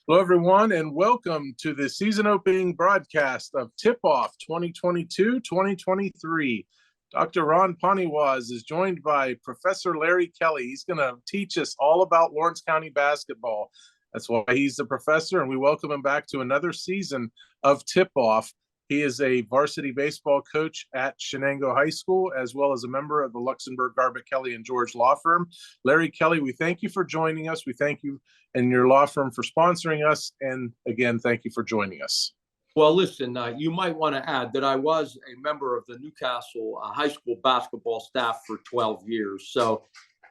Hello, everyone, and welcome to the season opening broadcast of Tipoff 2022-2023. Dr. Ron Poniewasz is joined by Professor Larry Kelly. He's going to teach us all about Lawrence County basketball. That's why he's the professor, and we welcome him back to another season of Tipoff. He is a varsity baseball coach at Shenango High School, as well as a member of the Luxembourg, Garbutt, Kelly & George law firm. Larry Kelly, we thank you for joining us. We thank you and your law firm for sponsoring us. And again, thank you for joining us. Well, listen, you might want to add that I was a member of the Newcastle high school basketball staff for 12 years. So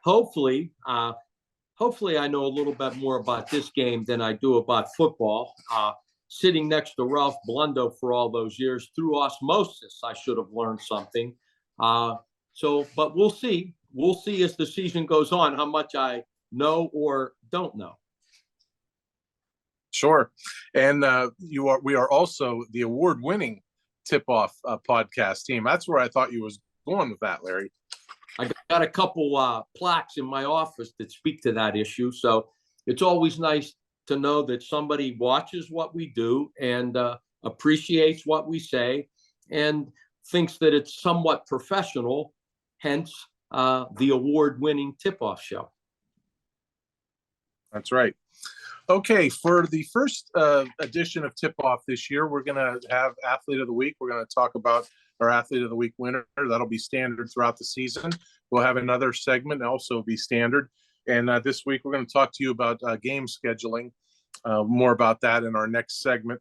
hopefully I know a little bit more about this game than I do about football. Sitting next to Ralph Blundo for all those years, through osmosis, I should have learned something. But we'll see. We'll see as the season goes on how much I know or don't know. Sure. And we are also the award-winning Tip-Off podcast team. That's where I thought you was going with that, Larry. I got a couple plaques in my office that speak to that issue. So it's always nice to know that somebody watches what we do and appreciates what we say and thinks that it's somewhat professional, hence the award-winning Tip-Off Show. That's right. Okay, for the first edition of Tip-Off this year, we're going to have Athlete of the Week. We're going to talk about our Athlete of the Week winner. That'll be standard throughout the season. We'll have another segment also be standard. And this week, we're going to talk to you about game scheduling. More about that in our next segment.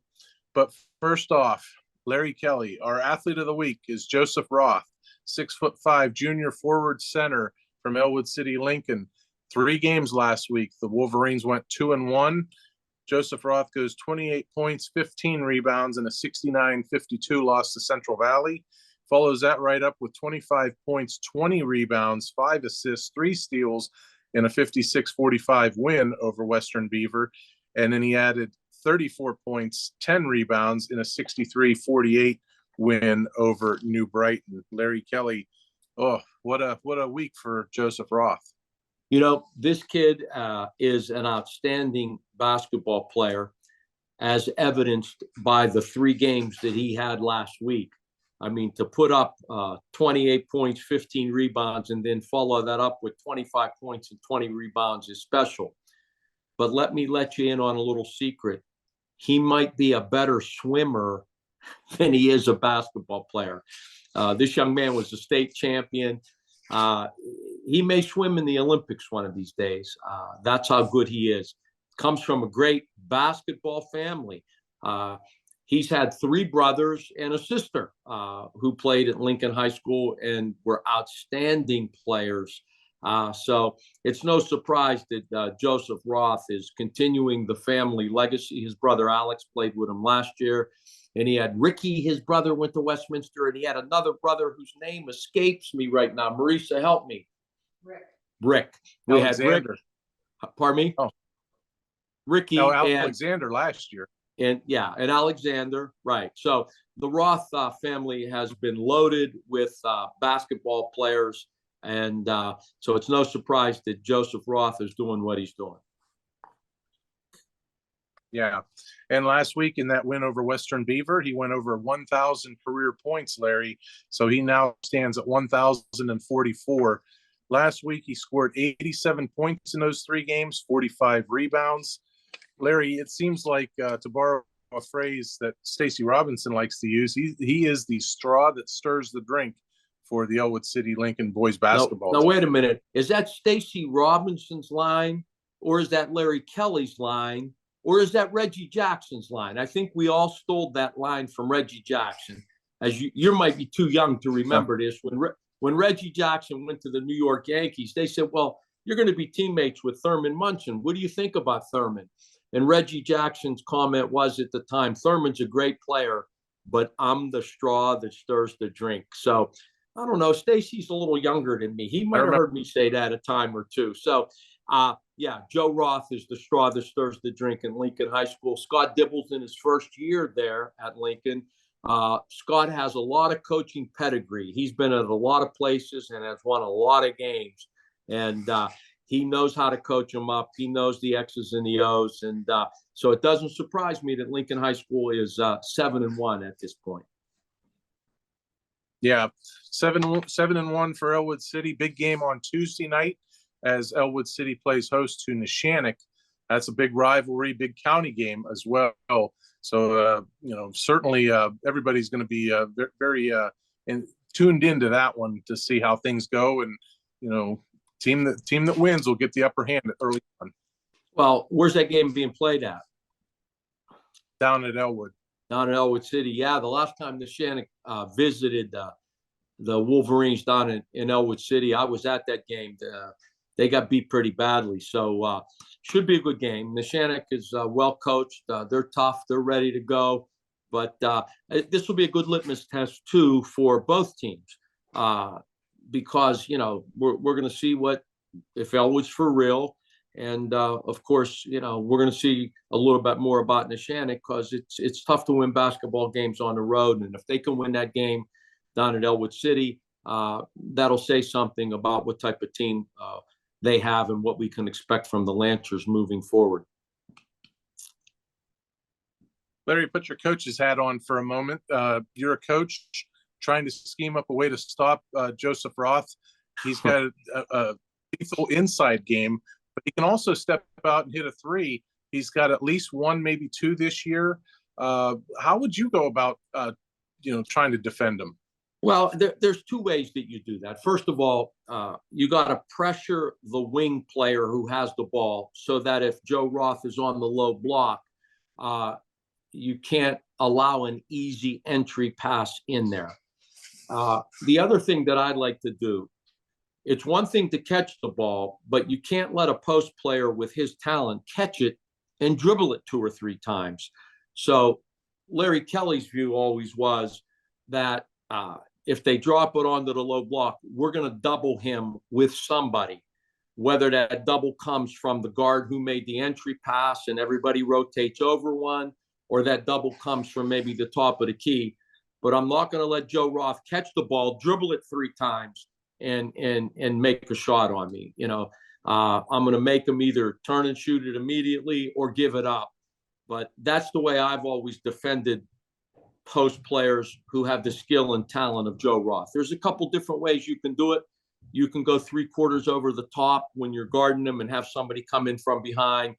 But first off, Larry Kelly, our Athlete of the Week is Joseph Roth, 6'5" junior forward center from Ellwood City, Lincoln. 3 games last week. The Wolverines went 2-1. Joseph Roth goes 28 points, 15 rebounds, and a 69-52 loss to Central Valley. Follows that right up with 25 points, 20 rebounds, 5 assists, 3 steals, and a 56-45 win over Western Beaver. And then he added 34 points, 10 rebounds, in a 63-48 win over New Brighton. Larry Kelly, oh, what a week for Joseph Roth. You know, this kid is an outstanding basketball player, as evidenced by the 3 games that he had last week. I mean, to put up 28 points, 15 rebounds, and then follow that up with 25 points and 20 rebounds is special. But let me let you in on a little secret. He might be a better swimmer than he is a basketball player. This young man was a state champion. He may swim in the Olympics one of these days. That's how good he is. Comes from a great basketball family. He's had 3 brothers and a sister who played at Lincoln High School and were outstanding players. So it's no surprise that Joseph Roth is continuing the family legacy. His brother Alex played with him last year. And he had Ricky, his brother, went to Westminster, and he had another brother whose name escapes me right now. Marisa, help me. Rick. We Alexander. had Rick. Pardon me? Oh. Ricky. No, Alexander last year. And Alexander, right. So the Roth family has been loaded with basketball players. And so it's no surprise that Joseph Roth is doing what he's doing. Yeah. And last week in that win over Western Beaver, he went over 1,000 career points, Larry. So he now stands at 1,044. Last week, he scored 87 points in those 3 games, 45 rebounds. Larry, it seems like, to borrow a phrase that Stacy Robinson likes to use, he is the straw that stirs the drink for the Ellwood City Lincoln boys basketball team. Now, wait a minute. Is that Stacy Robinson's line, or is that Larry Kelly's line? Or is that Reggie Jackson's line? I think we all stole that line from Reggie Jackson. As you might be too young to remember this. When Reggie Jackson went to the New York Yankees, they said, well, you're going to be teammates with Thurman Munson. What do you think about Thurman? And Reggie Jackson's comment was at the time, Thurman's a great player, but I'm the straw that stirs the drink. So I don't know. Stacy's a little younger than me. He might have heard me say that a time or two. So Joe Roth is the straw that stirs the drink in Lincoln High School. Scott Dibble's in his first year there at Lincoln. Scott has a lot of coaching pedigree. He's been at a lot of places and has won a lot of games. And He knows how to coach them up. He knows the X's and the O's. And so it doesn't surprise me that Lincoln High School is 7-1 at this point. Yeah, 7-1 for Ellwood City. Big game on Tuesday night as Ellwood City plays host to Neshannock. That's a big rivalry, big county game as well. So, certainly everybody's going to be very tuned into that one to see how things go. And, team that wins will get the upper hand early on. Well, where's that game being played at? Down at Ellwood. Down in Ellwood City. Yeah, the last time Neshannock visited the Wolverines down in Ellwood City, I was at that game. They got beat pretty badly. So should be a good game. Neshannock is well coached. They're tough. They're ready to go. But this will be a good litmus test, too, for both teams because, we're going to see if Ellwood's for real. And, of course, we're going to see a little bit more about Neshannock because it's tough to win basketball games on the road. And if they can win that game down at Ellwood City, that'll say something about what type of team they have and what we can expect from the Lancers moving forward. Larry, put your coach's hat on for a moment. You're a coach trying to scheme up a way to stop Joseph Roth. He's got a lethal inside game, but he can also step out and hit a three. He's got at least one, maybe two this year. How would you go about, trying to defend him? Well, there's two ways that you do that. First of all, you got to pressure the wing player who has the ball so that if Joe Roth is on the low block, you can't allow an easy entry pass in there. The other thing that I'd like to do, it's one thing to catch the ball, but you can't let a post player with his talent catch it and dribble it 2 or 3 times. So Larry Kelly's view always was that if they drop it onto the low block, we're going to double him with somebody, whether that double comes from the guard who made the entry pass and everybody rotates over one, or that double comes from maybe the top of the key. But I'm not going to let Joe Roth catch the ball, dribble it 3 times, and make a shot on me. I'm going to make him either turn and shoot it immediately or give it up. But that's the way I've always defended post players who have the skill and talent of Joe Roth. There's a couple different ways you can do it. You can go 3/4 over the top when you're guarding them and have somebody come in from behind,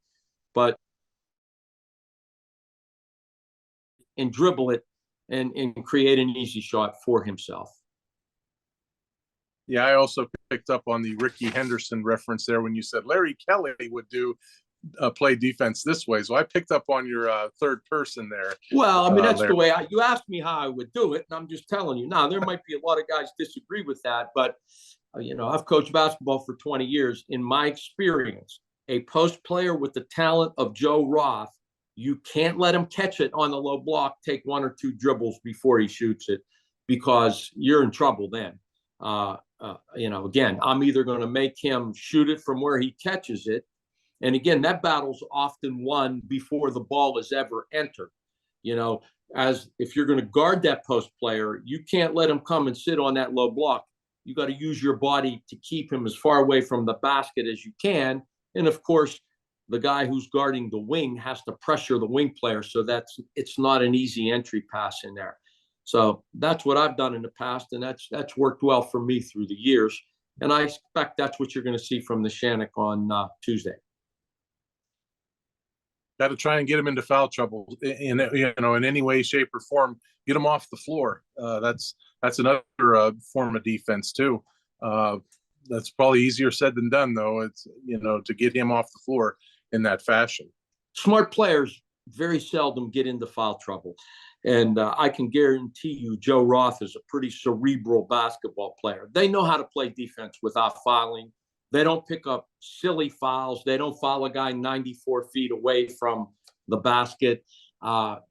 and dribble it and create an easy shot for himself. Yeah, I also picked up on the Ricky Henderson reference there when you said Larry Kelly would do play defense this way. So I picked up on your third person there. Well, I mean, that's the way you asked me how I would do it. And I'm just telling you now, there might be a lot of guys disagree with that, but I've coached basketball for 20 years. In my experience, a post player with the talent of Joe Roth, you can't let him catch it on the low block, take 1 or 2 dribbles before he shoots it, because you're in trouble then. Again, I'm either going to make him shoot it from where he catches it. And again, that battle's often won before the ball is ever entered. As if you're going to guard that post player, you can't let him come and sit on that low block. You got to use your body to keep him as far away from the basket as you can. And of course, the guy who's guarding the wing has to pressure the wing player so it's not an easy entry pass in there. So that's what I've done in the past, and that's worked well for me through the years. And I expect that's what you're going to see from Neshannock on Tuesday. Got to try and get him into foul trouble in any way, shape, or form. Get him off the floor. That's another form of defense too. That's probably easier said than done, though. It's to get him off the floor in that fashion. Smart players very seldom get into foul trouble, and I can guarantee you, Joe Roth is a pretty cerebral basketball player. They know how to play defense without fouling. They don't pick up silly fouls. They don't foul a guy 94 feet away from the basket. That's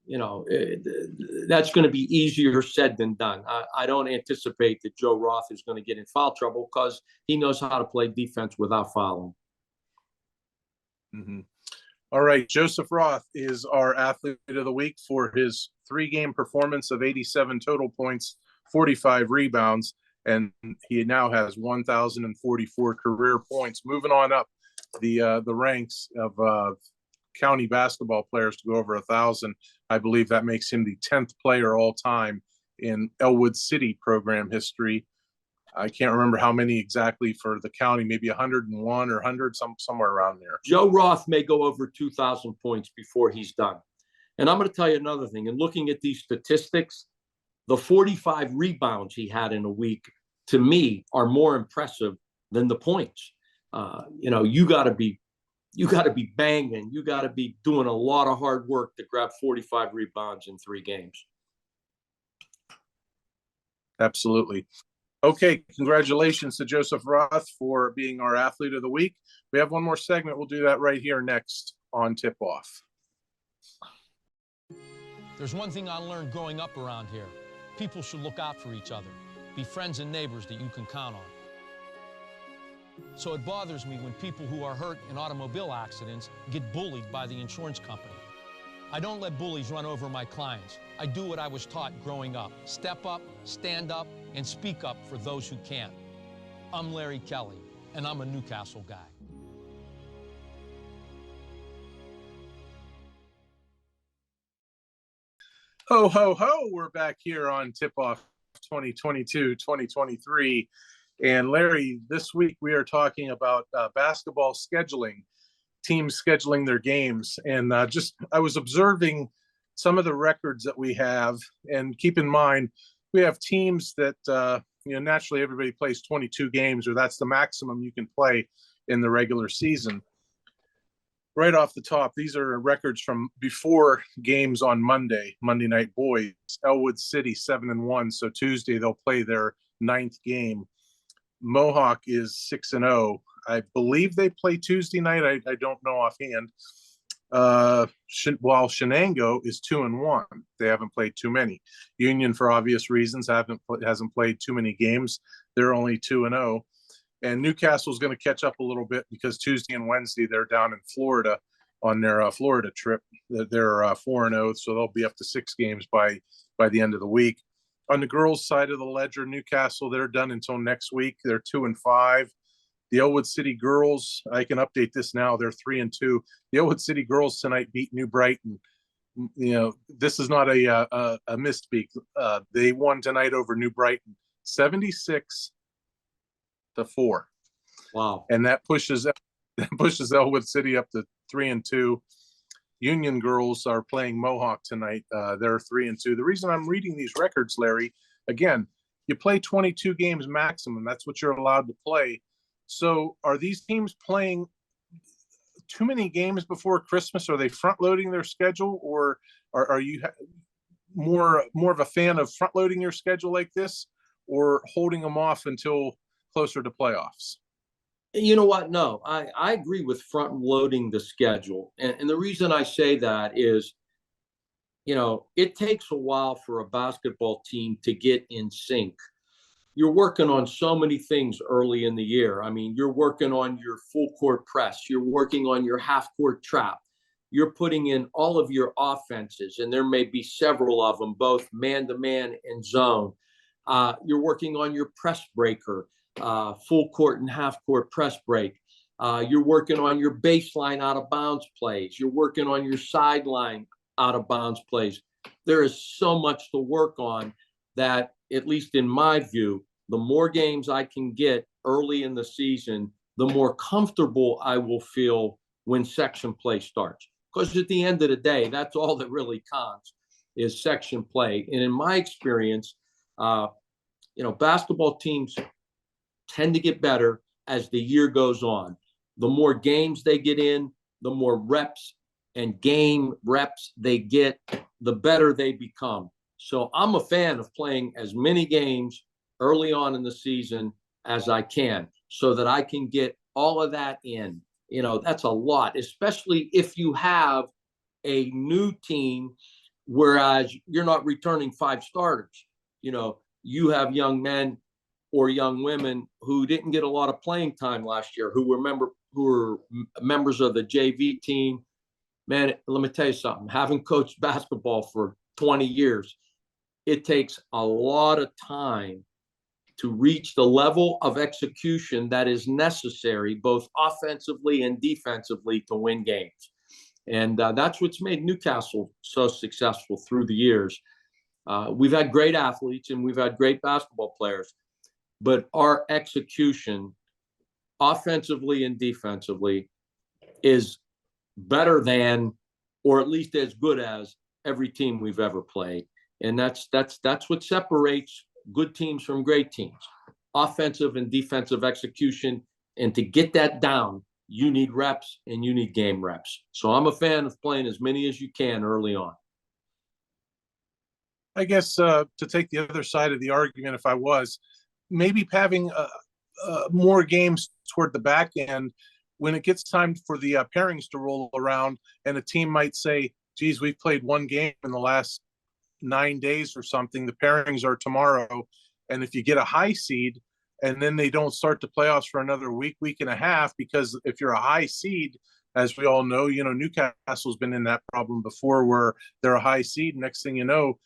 going to be easier said than done. I don't anticipate that Joe Roth is going to get in foul trouble because he knows how to play defense without fouling. Mm-hmm. All right. Joseph Roth is our athlete of the week for his 3-game performance of 87 total points, 45 rebounds. and he now has 1,044 career points, moving on up the ranks of county basketball players to go over 1,000. I believe that makes him the 10th player all time in Ellwood City program history. I can't remember how many exactly for the county, maybe 101 or 100, somewhere around there. Joe Roth may go over 2,000 points before he's done. And I'm going to tell you another thing. And looking at these statistics, the 45 rebounds he had in a week, to me, are more impressive than the points. You got to be banging. You got to be doing a lot of hard work to grab 45 rebounds in 3 games. Absolutely. Okay, congratulations to Joseph Roth for being our Athlete of the Week. We have one more segment. We'll do that right here next on Tip Off. There's one thing I learned growing up around here. People should look out for each other. Be friends and neighbors that you can count on. So it bothers me when people who are hurt in automobile accidents get bullied by the insurance company. I don't let bullies run over my clients. I do what I was taught growing up. Step up, stand up, and speak up for those who can't. I'm Larry Kelly, and I'm a Newcastle guy. Ho, ho, ho. We're back here on Tip Off 2022-2023. And Larry, this week we are talking about basketball scheduling, teams scheduling their games. And I was observing some of the records that we have. And keep in mind, we have teams that, naturally everybody plays 22 games, or that's the maximum you can play in the regular season. Right off the top, these are records from before games on Monday Night Boys. Ellwood City 7-1, so Tuesday they'll play their 9th game. Mohawk is 6-0. I believe they play Tuesday night. I don't know offhand. While Shenango is 2-1. They haven't played too many. Union, for obvious reasons, hasn't played too many games. They're only 2-0. And Newcastle's going to catch up a little bit because Tuesday and Wednesday they're down in Florida on their Florida trip. They're 4-0, so they'll be up to 6 games by the end of the week. On the girls' side of the ledger, Newcastle, they're done until next week. They're 2-5. The Ellwood City girls, I can update this now. They're 3-2. The Ellwood City girls tonight beat New Brighton. This is not a misspeak. They won tonight over New Brighton, 76-4. Wow! And that pushes Ellwood City up to 3-2. Union girls are playing Mohawk tonight. They're 3-2. The reason I'm reading these records, Larry, again, you play 22 games maximum. That's what you're allowed to play. So are these teams playing too many games before Christmas? Are they front loading their schedule, or are you more of a fan of front loading your schedule like this, or holding them off until closer to playoffs? You know what? No, I agree with front loading the schedule. And the reason I say that is, it takes a while for a basketball team to get in sync. You're working on so many things early in the year. I mean, you're working on your full court press. You're working on your half court trap. You're putting in all of your offenses, and there may be several of them, both man-to-man and zone. You're working on your press breaker. Full court and half court press break. You're working on your baseline out of bounds plays. You're working on your sideline out of bounds plays. There is so much to work on that, at least in my view, the more games I can get early in the season, the more comfortable I will feel when section play starts. Because at the end of the day, that's all that really counts is section play. And in my experience, basketball teams tend to get better as the year goes on. The more games they get in, the more reps and game reps they get, the better they become. So I'm a fan of playing as many games early on in the season as I can so that I can get all of that in. That's a lot, especially if you have a new team, whereas you're not returning 5 starters. You have young men or young women who didn't get a lot of playing time last year, who were members of the JV team. Man, let me tell you something. Having coached basketball for 20 years, it takes a lot of time to reach the level of execution that is necessary, both offensively and defensively, to win games. And that's what's made Newcastle so successful through the years. We've had great athletes and we've had great basketball players, but our execution, offensively and defensively, is better than, or at least as good as, every team we've ever played. And that's what separates good teams from great teams: offensive and defensive execution. And to get that down, you need reps and you need game reps. So I'm a fan of playing as many as you can early on. I guess to take the other side of the argument, if I was, maybe having more games toward the back end, when it gets time for the pairings to roll around, and a team might say, geez, we've played one game in the last 9 days or something, the pairings are tomorrow. And if you get a high seed and then they don't start the playoffs for another week and a half, because if you're a high seed, as we all know, Newcastle's been in that problem before, where they're a high seed. Next thing you know,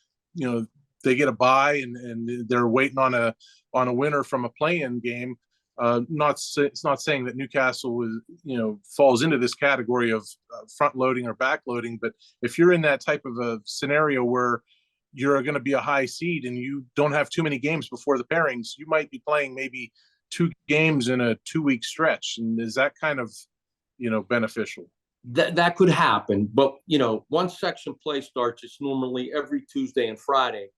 they get a bye and they're waiting on a winner from a play-in game. It's not saying that Newcastle falls into this category of front loading or back loading, but if you're in that type of a scenario where you're going to be a high seed and you don't have too many games before the pairings, you might be playing maybe 2 games in a 2-week stretch. And is that kind of, beneficial? That could happen. But, once section play starts, it's normally every Tuesday and Friday.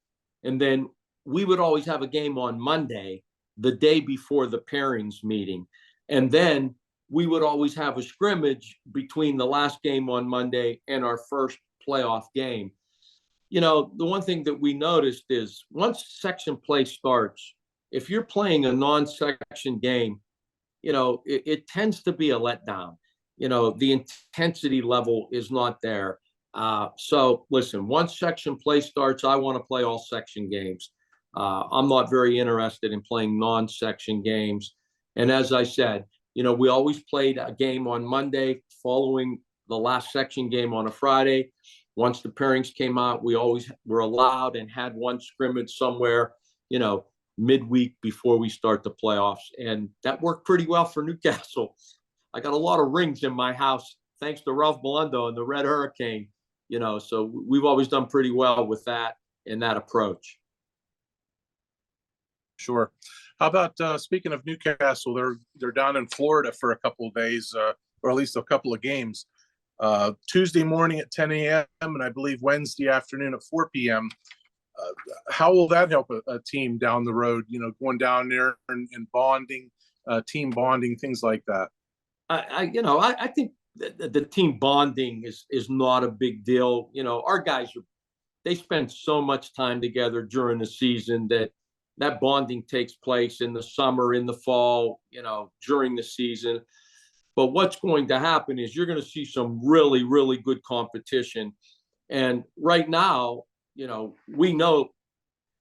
And then we would always have a game on Monday, the day before the pairings meeting. And then we would always have a scrimmage between the last game on Monday and our first playoff game. The one thing that we noticed is once section play starts, if you're playing a non-section game, it tends to be a letdown. The intensity level is not there. So listen, once section play starts, I want to play all section games. I'm not very interested in playing non-section games. And as I said, we always played a game on Monday following the last section game on a Friday. Once the pairings came out, we always were allowed and had one scrimmage somewhere, midweek before we start the playoffs. And that worked pretty well for Newcastle. I got a lot of rings in my house, thanks to Ralph Belundo and the Red Hurricane, so we've always done pretty well with that and that approach. Sure. How about speaking of Newcastle, they're down in Florida for a couple of days, or at least a couple of games. Tuesday morning at 10 a.m. and I believe Wednesday afternoon at 4 p.m. How will that help a team down the road, going down there and bonding, team bonding, things like that? I think the team bonding is not a big deal. Our guys, they spend so much time together during the season that bonding takes place in the summer, in the fall, during the season. But what's going to happen is you're going to see some really, really good competition. And right now, we know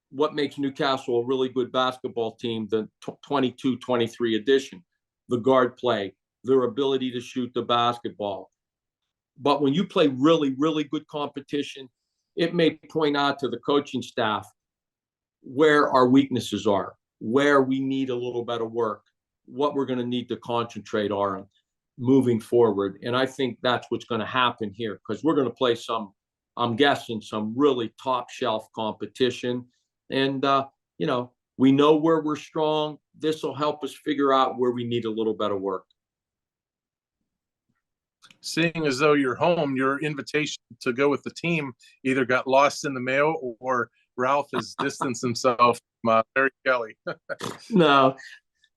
what makes Newcastle a really good basketball team, the 22-23 edition, the guard play, their ability to shoot the basketball. But when you play really, really good competition, it may point out to the coaching staff where our weaknesses are, where we need a little bit of work, what we're going to need to concentrate on moving forward. And I think that's what's going to happen here, because we're going to play I'm guessing, some really top shelf competition. And, we know where we're strong. This will help us figure out where we need a little bit of work. Seeing as though you're home, your invitation to go with the team either got lost in the mail or Ralph has distanced himself from Larry Kelly. No,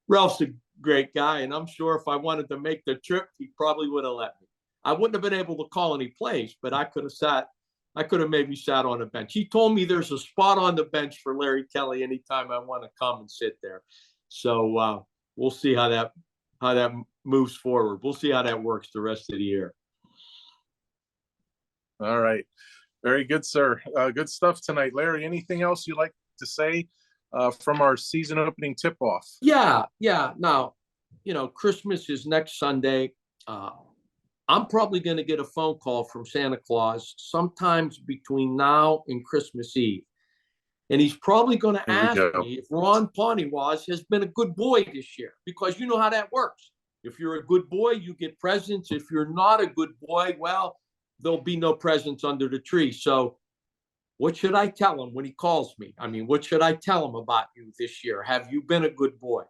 Ralph's a great guy, and I'm sure if I wanted to make the trip, he probably would have let me. I wouldn't have been able to call any plays, but I could have maybe sat on a bench. He told me there's a spot on the bench for Larry Kelly anytime I want to come and sit there. So we'll see how that moves forward. We'll see how that works the rest of the year. All right. Very good, sir. Good stuff tonight. Larry, anything else you'd like to say from our season opening tip-off? Yeah. Now, Christmas is next Sunday. I'm probably going to get a phone call from Santa Claus sometimes between now and Christmas Eve. And he's probably going to Here we ask go. me if Ron Poniewasz has been a good boy this year, because you know how that works. If you're a good boy, you get presents. If you're not a good boy, well, there'll be no presents under the tree. So what should I tell him when he calls me? I mean, what should I tell him about you this year? Have you been a good boy?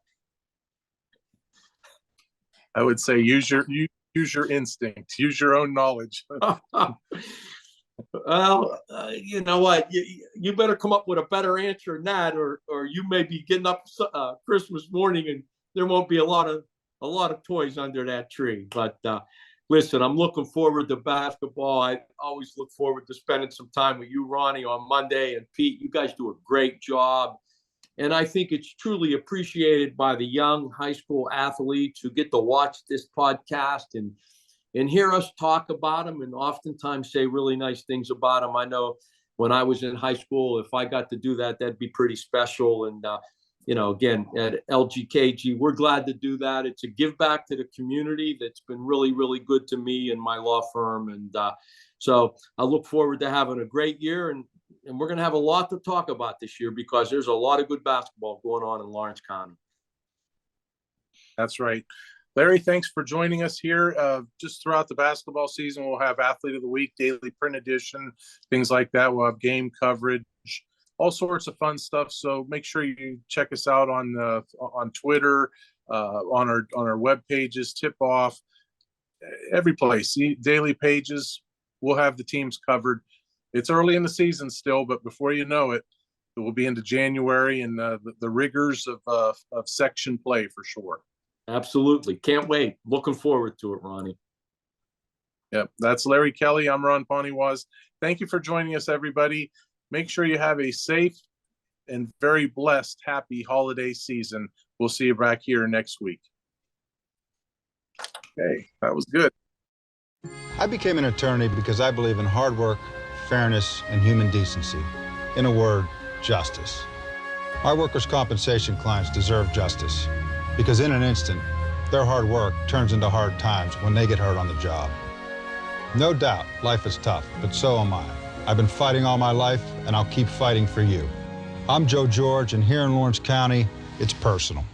I would say use your instinct, use your own knowledge. Well, you know what? You better come up with a better answer than that, or you may be getting up Christmas morning and there won't be a lot of toys under that tree. But listen, I'm looking forward to basketball. I always look forward to spending some time with you, Ronnie, on Monday. And Pete, you guys do a great job. And I think it's truly appreciated by the young high school athletes who get to watch this podcast and hear us talk about them, and oftentimes say really nice things about them. I know when I was in high school, if I got to do that, that'd be pretty special. And, you know, again, at LGKG, we're glad to do that. It's a give back to the community that's been really, really good to me and my law firm. And so I look forward to having a great year. And we're going to have a lot to talk about this year because there's a lot of good basketball going on in Lawrence County. That's right. Larry, thanks for joining us here. Just throughout the basketball season, we'll have Athlete of the Week, daily print edition, things like that. We'll have game coverage, all sorts of fun stuff. So make sure you check us out on Twitter, on our web pages, Tipoff, every place. Daily pages. We'll have the teams covered. It's early in the season still, but before you know it, we'll be into January and the rigors of section play for sure. Absolutely. Can't wait. Looking forward to it, Ronnie. Yep. That's Larry Kelly. I'm Ron Poniewasz. Thank you for joining us, everybody. Make sure you have a safe and very blessed, happy holiday season. We'll see you back here next week. Okay. That was good. I became an attorney because I believe in hard work, fairness, and human decency. In a word, justice. Our workers' compensation clients deserve justice because in an instant, their hard work turns into hard times when they get hurt on the job. No doubt, life is tough, but so am I. I've been fighting all my life, and I'll keep fighting for you. I'm Joe George, and here in Lawrence County, it's personal.